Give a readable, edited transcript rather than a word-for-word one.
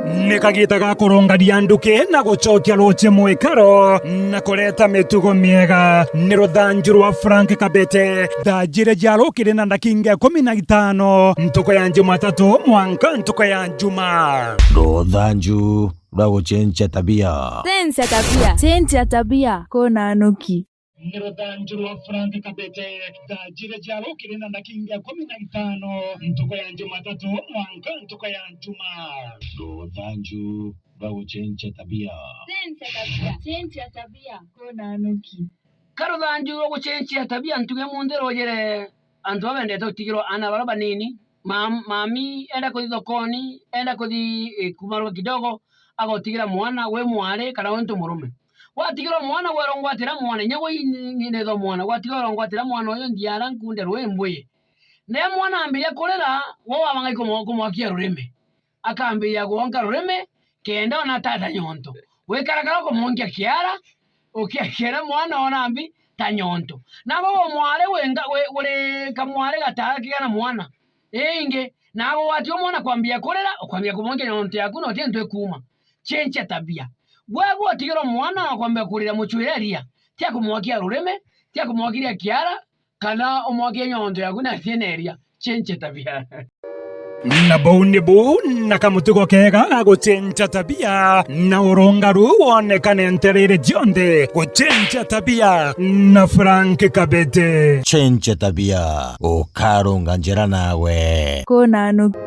Nikagita ga kuronga dianduke na gucokia ruche mwikaro na kureta mitugo miega ni ruthanju rwa Frank Kabete thajire jarukire na ndakinga 15 ntuko ya Jumatatu mwanka ntuko ya Juma. Ruthanju rwa gucenjia tabia. Cenjia tabia kona anuki. Ni ruthanju rwa Frank Kabete thajire jarukire na ndakinga 15 ntuko ya Jumatatu mwanka ntuko ya Juma. Ruthanju rwa gucenjia tabia. Cenjia tabia kona anuki. Karuthanju rwa gucenjia tabia ntuge munde rogere antu abendete gutigirwo ana bara banini mami enda kuthi thokoni enda kuthi kumaruga kidogo agotigira mwana we mware kana we ntu murume watigirwo mwana werongwatira mwana nyago nyine tho mwana watigirwo werongwatira mwana uyu ndiara nkunde rwembwe ne mwana ambiria kurera wo wabangai kumwakia rurime akambiria guonka rurime kenda ona tata nyonto wekarakara kumongia kiara ukiakera mwana ona ambi ta nyonto nabo mware wenga ure kamware gatara kigana mwana inge nabo watio mwana kwambia kurera kwambia kumongia nyonto yaku no tento kuma cenjia tabia wewe watigirwo mwana kwambia kurira muchwereria tia kumwakia rurime tia kumwakiria kiara kana umwakie nyonto yaku na thieneria cenjia tabia. Na bau na kamutugo kega ga gucenjia tabia na urongaru wonekane nterere jionde gucenjia tabia na Frank Kabete. Cenjia tabia ukarunga njira nawe Kona anuki.